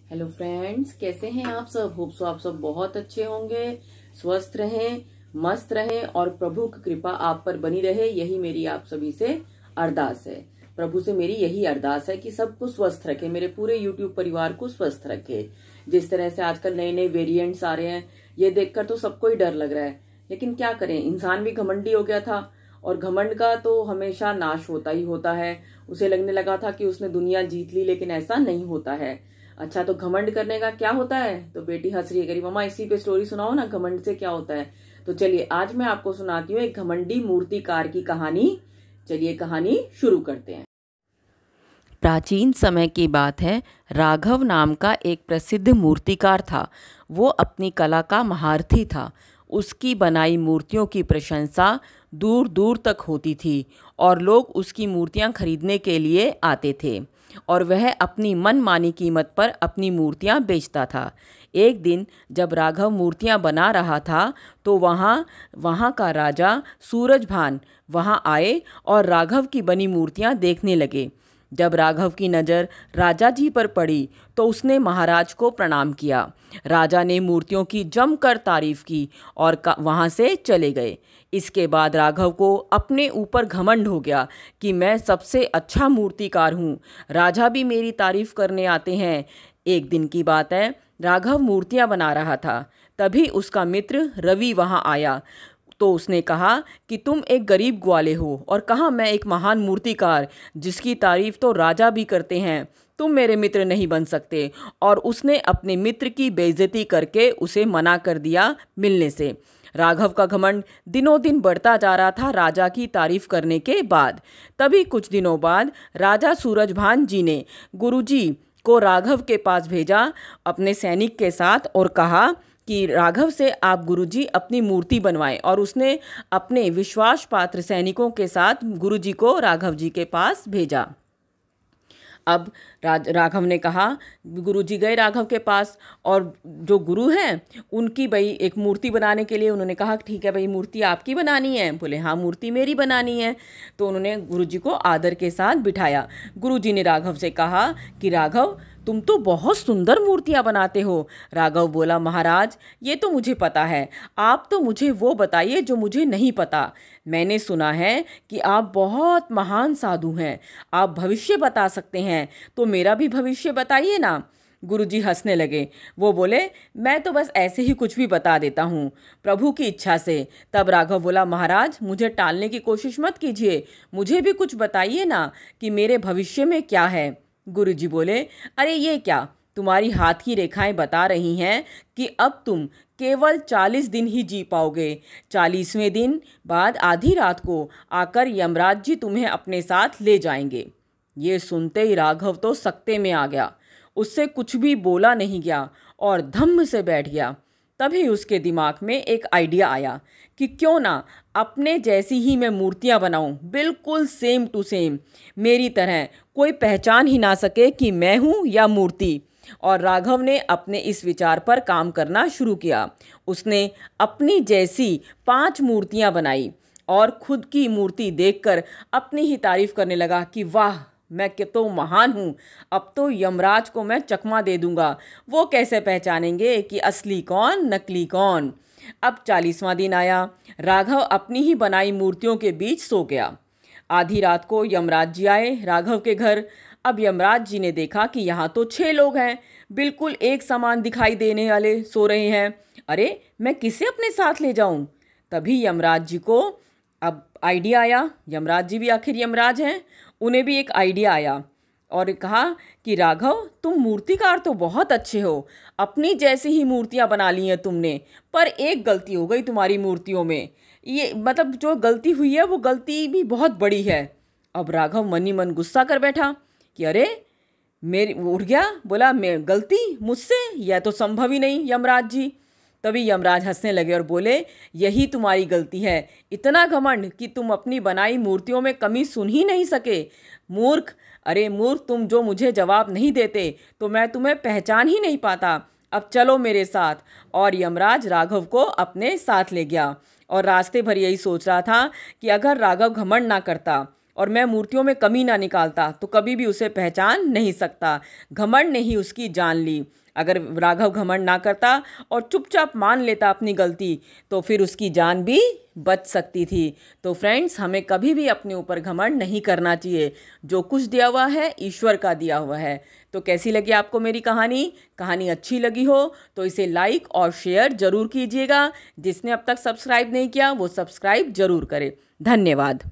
Hello friends, कैसे हैं आप सब। होप सो आप सब बहुत अच्छे होंगे, स्वस्थ रहें, मस्त रहें और प्रभु की कृपा आप पर बनी रहे। यही मेरी आप सभी से अरदास है। प्रभु से मेरी यही अरदास है कि सबको स्वस्थ रखे, मेरे पूरे यूट्यूब परिवार को स्वस्थ रखे। जिस तरह से आजकल नए नए वेरिएंट्स आ रहे हैं, ये देखकर तो सबको ही डर लग रहा है। लेकिन क्या करें, इंसान भी घमंडी हो गया था और घमंड का तो हमेशा नाश होता ही होता है। उसे लगने लगा था कि उसने दुनिया जीत ली, लेकिन ऐसा नहीं होता है। अच्छा, तो घमंड करने का क्या होता है? तो बेटी हंस रही है, करी मम्मा इसी पे स्टोरी सुनाओ ना, घमंड से क्या होता है। तो चलिए आज मैं आपको सुनाती हूँ एक घमंडी मूर्तिकार की कहानी। चलिए कहानी शुरू करते हैं। प्राचीन समय की बात है। राघव नाम का एक प्रसिद्ध मूर्तिकार था। वो अपनी कला का महारथी था। उसकी बनाई मूर्तियों की प्रशंसा दूर दूर तक होती थी और लोग उसकी मूर्तियां खरीदने के लिए आते थे और वह अपनी मनमानी कीमत पर अपनी मूर्तियां बेचता था। एक दिन जब राघव मूर्तियां बना रहा था तो वहाँ का राजा सूरजभान वहाँ आए और राघव की बनी मूर्तियां देखने लगे। जब राघव की नज़र राजा जी पर पड़ी तो उसने महाराज को प्रणाम किया। राजा ने मूर्तियों की जमकर तारीफ की और वहाँ से चले गए। इसके बाद राघव को अपने ऊपर घमंड हो गया कि मैं सबसे अच्छा मूर्तिकार हूँ, राजा भी मेरी तारीफ करने आते हैं। एक दिन की बात है, राघव मूर्तियाँ बना रहा था, तभी उसका मित्र रवि वहाँ आया। तो उसने कहा कि तुम एक गरीब ग्वाले हो और कहा मैं एक महान मूर्तिकार जिसकी तारीफ तो राजा भी करते हैं, तुम मेरे मित्र नहीं बन सकते। और उसने अपने मित्र की बेइज्जती करके उसे मना कर दिया मिलने से। राघव का घमंड दिनों दिन बढ़ता जा रहा था राजा की तारीफ करने के बाद। तभी कुछ दिनों बाद राजा सूरजभान जी ने गुरुजी को राघव के पास भेजा अपने सैनिक के साथ और कहा कि राघव से आप गुरुजी अपनी मूर्ति बनवाएं। और उसने अपने विश्वास पात्र सैनिकों के साथ गुरुजी को राघव जी के पास भेजा। अब राघव ने कहा, गुरुजी गए राघव के पास और जो गुरु हैं उनकी भाई एक मूर्ति बनाने के लिए उन्होंने कहा ठीक है भाई, मूर्ति आपकी बनानी है? बोले हाँ, मूर्ति मेरी बनानी है। तो उन्होंने गुरुजी को आदर के साथ बिठाया। गुरुजी ने राघव से कहा कि राघव, तुम तो बहुत सुंदर मूर्तियाँ बनाते हो। राघव बोला, महाराज ये तो मुझे पता है, आप तो मुझे वो बताइए जो मुझे नहीं पता। मैंने सुना है कि आप बहुत महान साधु हैं, आप भविष्य बता सकते हैं, तो मेरा भी भविष्य बताइए ना। गुरुजी हंसने लगे। वो बोले, मैं तो बस ऐसे ही कुछ भी बता देता हूँ, प्रभु की इच्छा से। तब राघव बोला, महाराज मुझे टालने की कोशिश मत कीजिए, मुझे भी कुछ बताइए ना कि मेरे भविष्य में क्या है। गुरुजी बोले, अरे ये क्या, तुम्हारी हाथ की रेखाएं बता रही हैं कि अब तुम केवल 40 दिन ही जी पाओगे। 40वें दिन बाद आधी रात को आकर यमराज जी तुम्हें अपने साथ ले जाएंगे। ये सुनते ही राघव तो सकते में आ गया, उससे कुछ भी बोला नहीं गया और धम्म से बैठ गया। तभी उसके दिमाग में एक आइडिया आया कि क्यों ना अपने जैसी ही मैं मूर्तियां बनाऊं, बिल्कुल सेम टू सेम, मेरी तरह कोई पहचान ही ना सके कि मैं हूं या मूर्ति। और राघव ने अपने इस विचार पर काम करना शुरू किया। उसने अपनी जैसी 5 मूर्तियां बनाई और खुद की मूर्ति देखकर अपनी ही तारीफ करने लगा कि वाह, मैं तो महान हूँ, अब तो यमराज को मैं चकमा दे दूंगा, वो कैसे पहचानेंगे कि असली कौन नकली कौन। अब 40वां दिन आया। राघव अपनी ही बनाई मूर्तियों के बीच सो गया। आधी रात को यमराज जी आए राघव के घर। अब यमराज जी ने देखा कि यहाँ तो 6 लोग हैं, बिल्कुल एक समान दिखाई देने वाले सो रहे हैं। अरे मैं किसे अपने साथ ले जाऊं? तभी यमराज जी को अब आइडिया आया। यमराज जी भी आखिर यमराज हैं, उन्हें भी एक आइडिया आया और कहा कि राघव, तुम मूर्तिकार तो बहुत अच्छे हो, अपनी जैसी ही मूर्तियां बना ली हैं तुमने, पर एक गलती हो गई तुम्हारी मूर्तियों में। ये मतलब जो गलती हुई है वो गलती भी बहुत बड़ी है। अब राघव मन ही मन गुस्सा कर बैठा कि अरे मेरी, उठ गया, बोला मैं गलती मुझसे, यह तो संभव ही नहीं यमराज जी। तभी यमराज हंसने लगे और बोले, यही तुम्हारी गलती है, इतना घमंड कि तुम अपनी बनाई मूर्तियों में कमी सुन ही नहीं सके। मूर्ख, अरे मूर्ख, तुम जो मुझे जवाब नहीं देते तो मैं तुम्हें पहचान ही नहीं पाता। अब चलो मेरे साथ। और यमराज राघव को अपने साथ ले गया और रास्ते भर यही सोच रहा था कि अगर राघव घमंड ना करता और मैं मूर्तियों में कमी ना निकालता तो कभी भी उसे पहचान नहीं सकता। घमंड ने ही उसकी जान ली। अगर राघव घमंड ना करता और चुपचाप मान लेता अपनी गलती, तो फिर उसकी जान भी बच सकती थी। तो फ्रेंड्स, हमें कभी भी अपने ऊपर घमंड नहीं करना चाहिए। जो कुछ दिया हुआ है ईश्वर का दिया हुआ है। तो कैसी लगी आपको मेरी कहानी? कहानी अच्छी लगी हो तो इसे लाइक और शेयर जरूर कीजिएगा। जिसने अब तक सब्सक्राइब नहीं किया वो सब्सक्राइब जरूर करे। धन्यवाद।